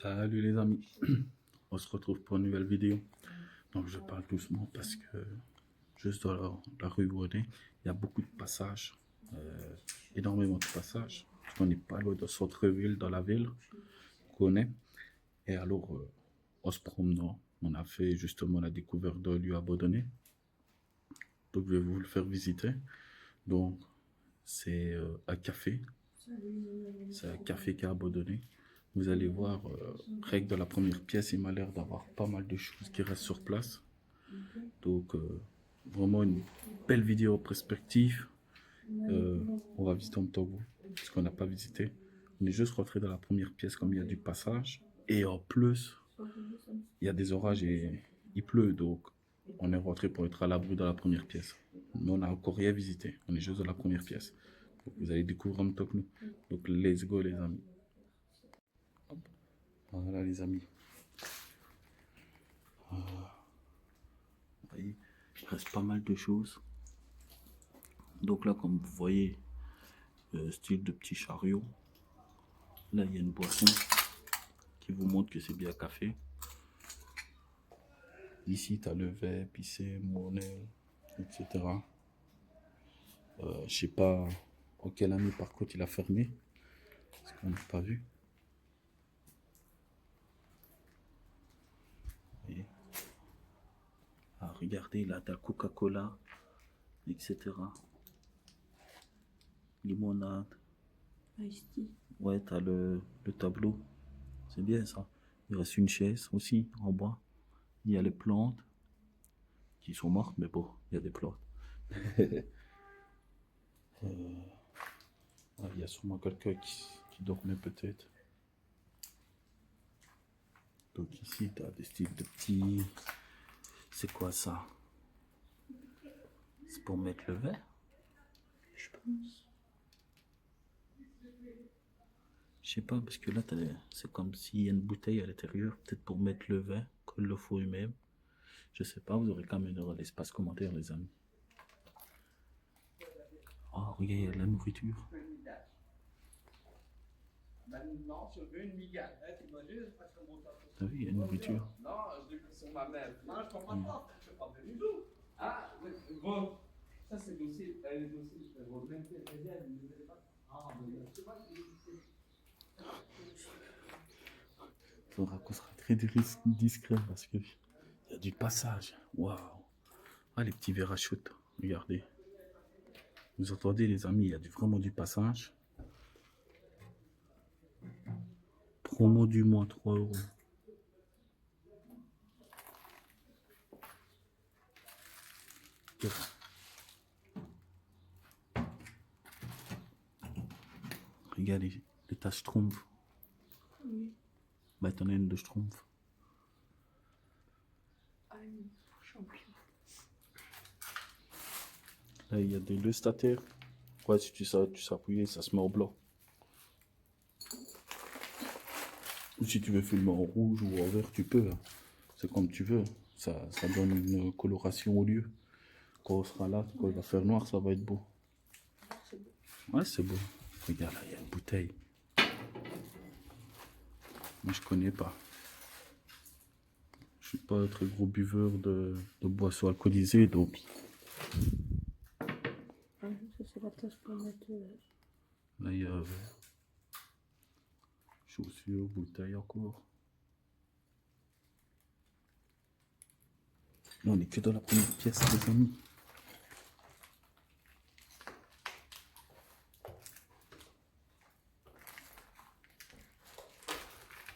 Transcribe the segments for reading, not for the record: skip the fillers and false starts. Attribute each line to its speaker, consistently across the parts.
Speaker 1: Salut les amis, on se retrouve pour une nouvelle vidéo. Donc je parle doucement parce que juste dans la rue où on est, il y a beaucoup de passages, énormément de passages. On n'est pas loin de centre-ville, dans la ville qu'on est. Et alors, en se promenant, on a fait justement la découverte d'un lieu abandonné. Donc je vais vous le faire visiter. Donc c'est un café, c'est un café qui est abandonné. Vous allez voir, rien que dans la première pièce, il m'a l'air d'avoir pas mal de choses qui restent sur place. Donc, vraiment une belle vidéo en perspective. On va visiter en même temps que vous, parce qu'on n'a pas visité. On est juste rentré dans la première pièce comme il y a du passage. Et en plus, il y a des orages et il pleut. Donc, on est rentré pour être à l'abri dans la première pièce. Mais on n'a encore rien visité. On est juste dans la première pièce. Donc, vous allez découvrir en même temps que nous. Donc, let's go les amis. Voilà les amis. Vous voyez, il reste pas mal de choses. Donc là, comme vous voyez, style de petit chariot. Là, il y a une boisson qui vous montre que c'est bien café. Ici, tu as le verre, épicé, monnaie, etc. Je sais pas en quelle année, par contre, il a fermé. Parce qu'on n'a pas vu. Voyez. Ah, regardez, là, tu as Coca-Cola, etc. Limonade. Ouais, tu as le tableau. C'est bien ça. Il reste une chaise aussi en bois. Il y a les plantes qui sont mortes, mais bon, il y a des plantes. Il y a sûrement quelqu'un qui dormait peut-être. Donc ici, tu as des styles de petits... C'est quoi ça? C'est pour mettre le verre? Je pense. Je sais pas, parce que là, c'est comme s'il y a une bouteille à l'intérieur, peut-être pour mettre le verre, comme le faut lui-même. Je sais pas, vous aurez quand même dans l'espace commentaire, les amis. Oh, regarde, il y a de la nourriture. T'as vu, il y a une nourriture.
Speaker 2: Non, je l'ai pris sur ma mère. Non, je comprends pas. Je suis pas venu d'où? Ah, oui, bon. Ça, c'est le dossier. Le dossier, je vais remettre les réserves. Ah, mais je sais pas si
Speaker 1: Il faudra qu'on sera très discret parce que il y a du passage. Waouh. Ah, les petits verres à shoot. Regardez. Vous entendez, les amis, il y a vraiment du passage. Promo du mois, 3 €. Regardez, les tas Schtroumpfs.
Speaker 3: Oui.
Speaker 1: Bah, t'en as une de Schtroumpf.
Speaker 3: Ah, champion.
Speaker 1: Là, il y a des lustataires. Ouais, si tu sais appuyer, ça se met en blanc. Ou si tu veux filmer en rouge ou en vert, tu peux. Hein. C'est comme tu veux. Ça donne une coloration au lieu. Quand on sera là, quand il va faire noir, ça va être beau.
Speaker 3: C'est beau.
Speaker 1: Ouais, c'est beau. Regarde là, il y a une bouteille. Moi, je connais pas. Je suis pas un très gros buveur de boissons alcoolisées, donc.
Speaker 3: Ah, ça, c'est la tasse pour mettre.
Speaker 1: Là, il y a chaussures, bouteilles encore. Là, on est que dans la première pièce, les amis.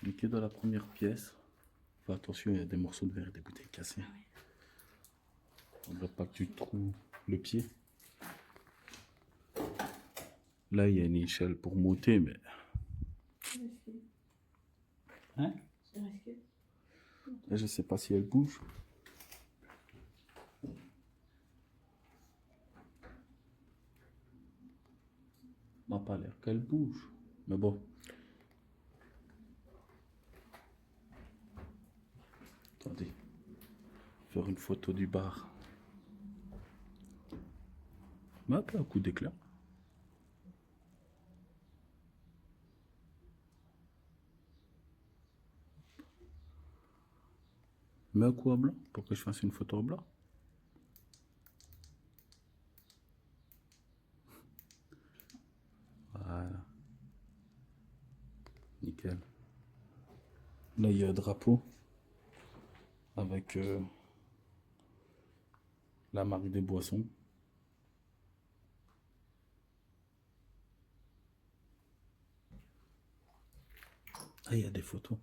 Speaker 1: On est que dans la première pièce. Fais attention, il y a des morceaux de verre et des bouteilles cassées. On ne veut pas que tu te trouves le pied. Là, il y a une échelle pour monter, mais... Hein?
Speaker 3: C'est risqué.
Speaker 1: Là, je sais pas si elle bouge. N'a pas l'air qu'elle bouge. Mais bon. Attendez. Faire une photo du bar. Mais un peu un coup d'éclat. Mets un coup à blanc pour que je fasse une photo en blanc. Voilà. Nickel. Là, il y a un drapeau avec la marque des boissons. Ah, il y a des photos.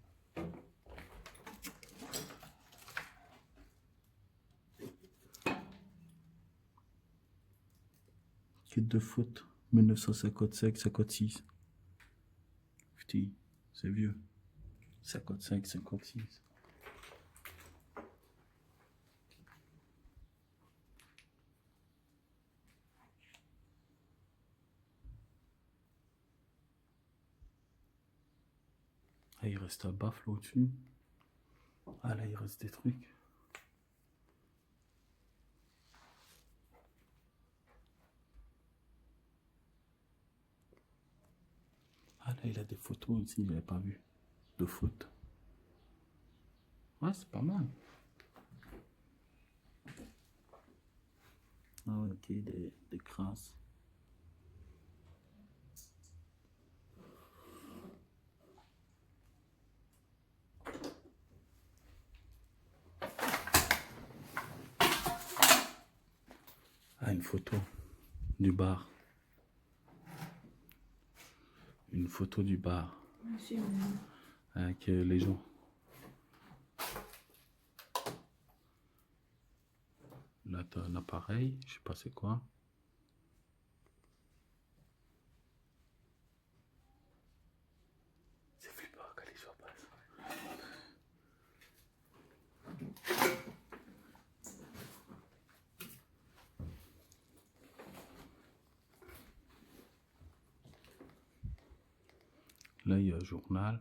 Speaker 1: Kit de foot, 1955-56. Putain, c'est vieux. 55-56. Ah, il reste un baffle au-dessus. Ah, là, il reste des trucs. Ah, là, il a des photos aussi, il n'avait pas vu. De foot. Ouais, c'est pas mal. Ah, ouais, ok, des crasses. Ah, une photo du bar. Une photo du bar.
Speaker 3: Merci,
Speaker 1: Avec les gens. Là, t'as un appareil, je sais pas c'est quoi. C'est flippant quand les gens passent. Là, il y a un journal.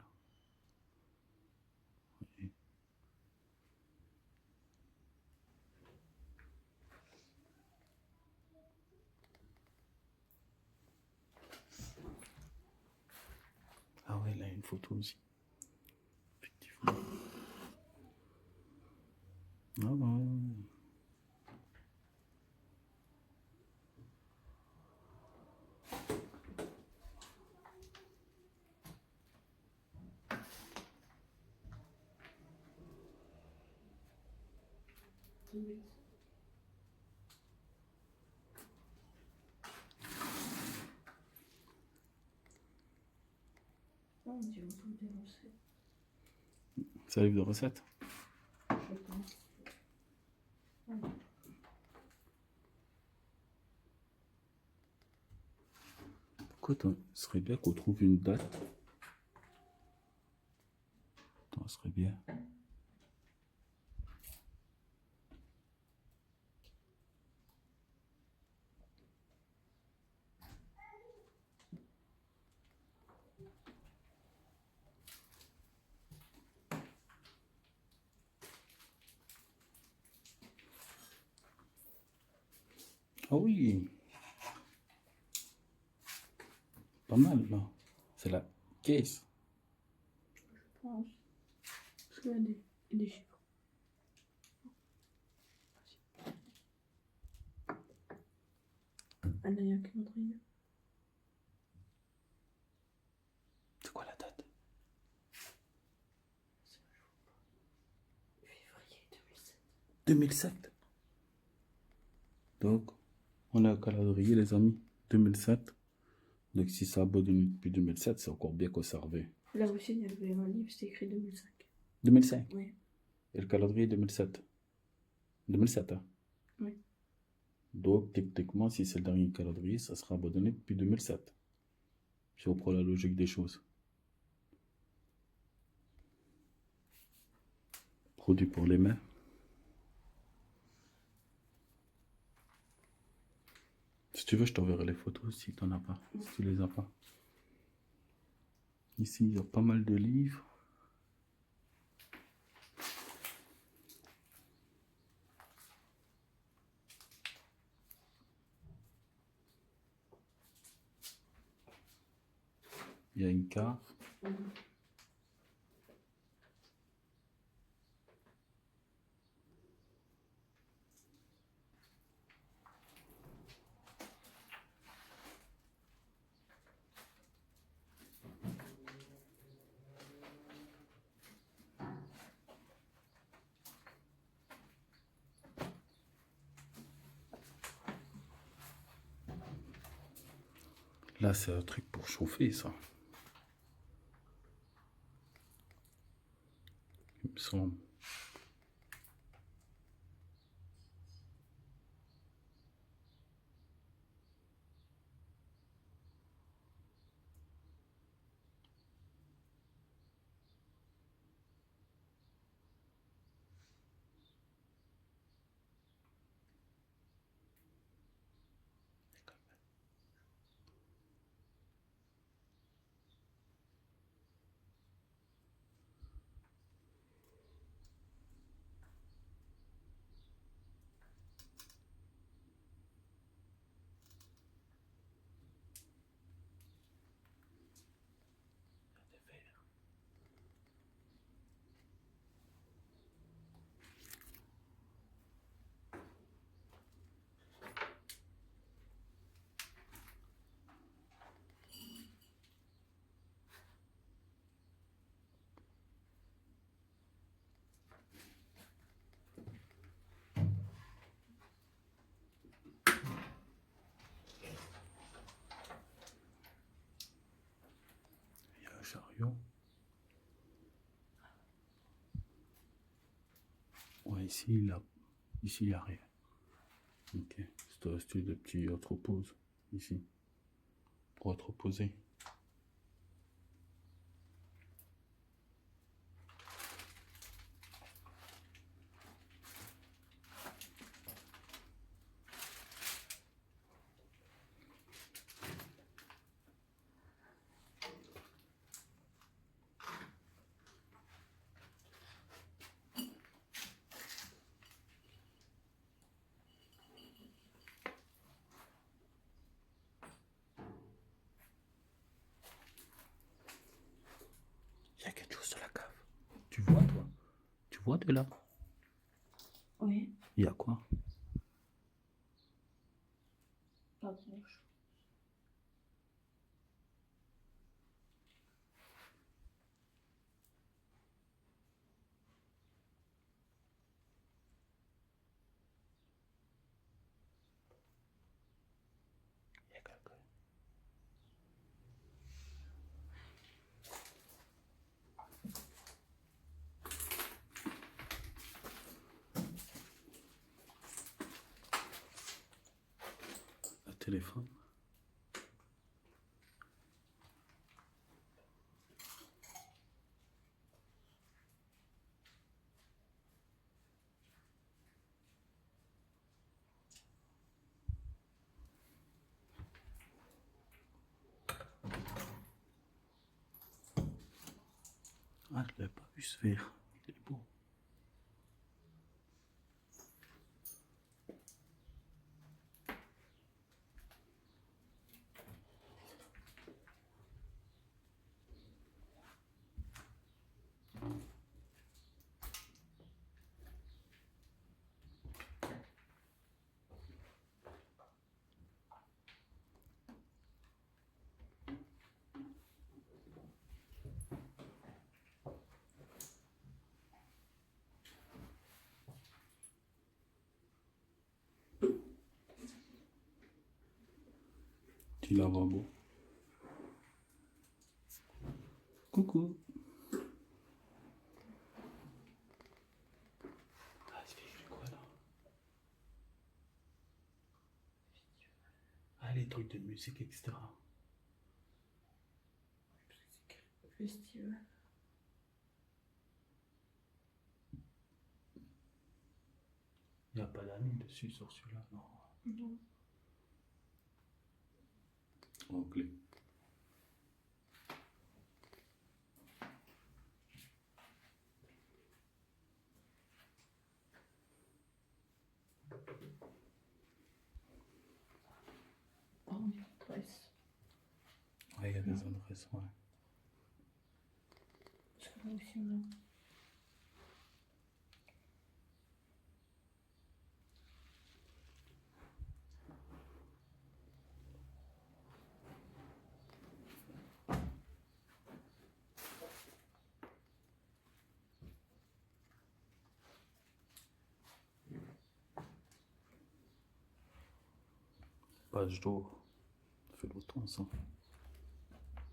Speaker 1: Ah ouais, là, il y a une photo aussi. Effectivement. Ah ouais.
Speaker 3: On dit on peut dénoncer,
Speaker 1: C'est un livre de recettes.
Speaker 3: je pense.
Speaker 1: Écoute, ce serait bien qu'on trouve une date. Attends, ce serait bien. Ah oui. Pas mal, là. C'est la caisse.
Speaker 3: Je pense. Parce qu'il y a des chiffres. Ah, là, il y a un calendrier.
Speaker 1: C'est quoi la date?
Speaker 3: Février 2007.
Speaker 1: 2007. Donc, on a un calendrier, les amis. 2007. Donc, si ça a abandonné depuis 2007, c'est encore bien conservé.
Speaker 3: Là aussi, il y avait un livre, c'était écrit 2005.
Speaker 1: 2005.
Speaker 3: Oui.
Speaker 1: Et le calendrier 2007. 2007, hein?
Speaker 3: Oui.
Speaker 1: Donc, techniquement, si c'est le dernier calendrier, ça sera abandonné depuis 2007. Si on prend la logique des choses. Produit pour les mains. Si tu veux, je t'enverrai les photos si tu n'en as pas. Si tu les as pas. Ici, il y a pas mal de livres. Il y a une carte. Là, c'est un truc pour chauffer, ça. Il me semble. Il y a un chariot. Ouais, ici, il n'y a rien. Ok, c'est un style de petit entrepose, ici. Pour entreposer. Il y a quelque chose dans la cave. Tu vois, toi? Tu vois de là?
Speaker 3: Oui,
Speaker 1: Il y a quoi?
Speaker 3: pas grand-chose.
Speaker 1: Il y a quelqu'un. Le téléphone. Ah, je l'avais pas vu ce verre. Il est beau. Petit lavabo. Coucou. Ah, c'est écrit quoi là? Ah, les trucs de musique, etc.
Speaker 3: Festival.
Speaker 1: Il n'y a pas d'amis dessus sur celui-là, non.
Speaker 3: Non.
Speaker 1: Anglais.
Speaker 3: Oh, une presse.
Speaker 1: Ouais, il y a des adresses, ouais.
Speaker 3: Parce que là aussi, on a.
Speaker 1: Page d'eau. Ça fait longtemps. toi ça.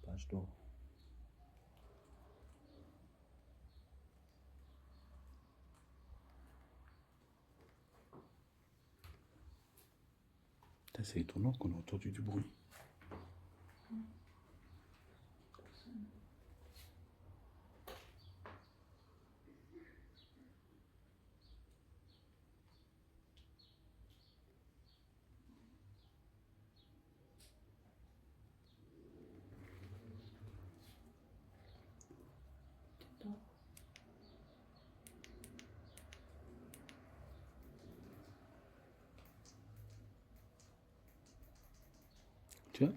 Speaker 1: Page d'or. C'est étonnant qu'on a entendu du bruit. Tiens,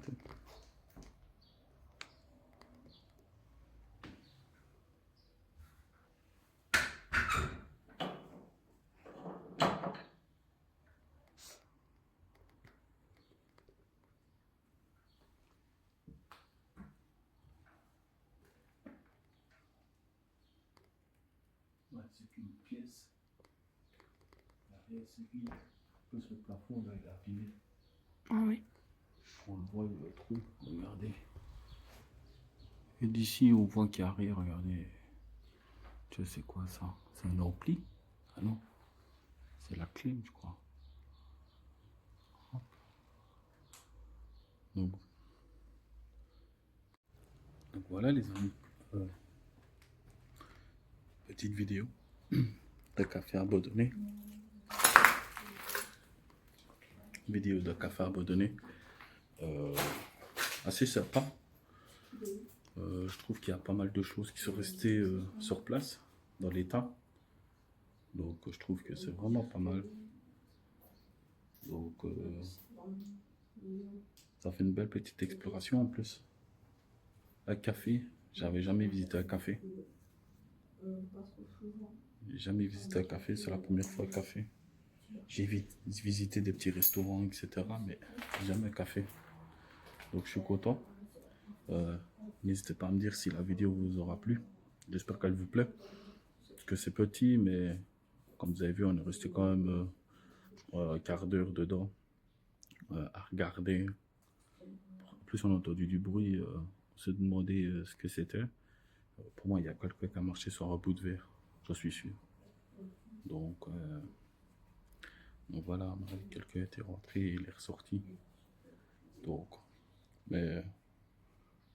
Speaker 1: ouais, c'est une pièce. L'arrière c'est vide. Plus le plafond là, il est abîmé.
Speaker 3: Ah oui.
Speaker 1: On le voit le trou, regardez. Et d'ici on voit qu'il y a rien, regardez. Tu sais c'est quoi ça? C'est un ampli? Ah non. C'est la clim je crois. Hop. Donc voilà les amis. Petite vidéo de café abandonné. Vidéo de café abandonné. Assez sympa. Je trouve qu'il y a pas mal de choses qui sont restées sur place, dans l'état. Donc je trouve que c'est vraiment pas mal. Donc ça fait une belle petite exploration en plus. Un café, j'avais jamais visité un café. J'ai jamais visité un café, c'est la première fois un café. J'ai visité des petits restaurants, etc. Mais jamais un café. Donc je suis content. N'hésitez pas à me dire si la vidéo vous aura plu. J'espère qu'elle vous plaît. Parce que c'est petit, mais comme vous avez vu, on est resté quand même un quart d'heure dedans à regarder. En plus, on a entendu du bruit. On s'est demandé ce que c'était. Pour moi, il y a quelqu'un qui a marché sur un bout de verre. J'en suis sûr. Donc voilà, quelqu'un était rentré et il est ressorti. Donc, mais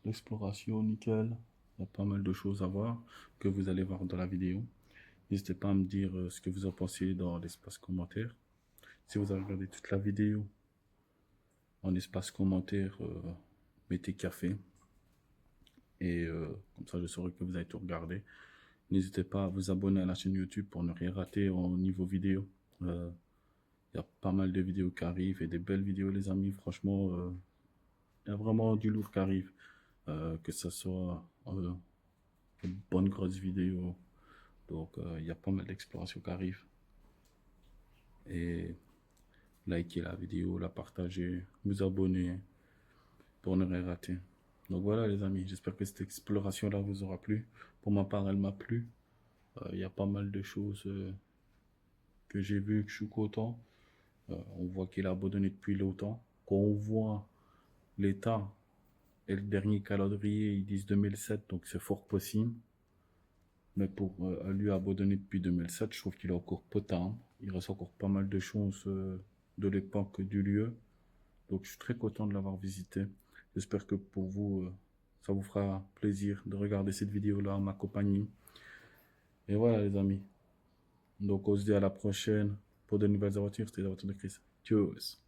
Speaker 1: l'exploration, nickel. Il y a pas mal de choses à voir que vous allez voir dans la vidéo. N'hésitez pas à me dire ce que vous en pensez dans l'espace commentaire. Si vous avez regardé toute la vidéo, en espace commentaire, mettez café. Et comme ça, je saurai que vous avez tout regardé. N'hésitez pas à vous abonner à la chaîne YouTube pour ne rien rater au niveau vidéo. Il y a pas mal de vidéos qui arrivent et des belles vidéos, les amis. Franchement, il y a vraiment du lourd qui arrive. Que ce soit une bonne grosse vidéo. Donc, il y a pas mal d'explorations qui arrivent. Et likez la vidéo, la partagez, vous abonnez pour ne rien rater. Donc voilà les amis, j'espère que cette exploration là vous aura plu. Pour ma part, elle m'a plu. Il y a pas mal de choses que j'ai vues, que je suis content. On voit qu'il a abandonné depuis longtemps. Quand on voit l'état et le dernier calendrier, ils disent 2007, donc c'est fort possible. Mais pour lui abandonner depuis 2007, je trouve qu'il est encore potent. Il reste encore pas mal de choses de l'époque du lieu. Donc je suis très content de l'avoir visité. J'espère que pour vous, ça vous fera plaisir de regarder cette vidéo-là en ma compagnie. Et voilà les amis. Donc on se dit à la prochaine pour de nouvelles aventures. C'était l'aventure de Chris. Tchuss.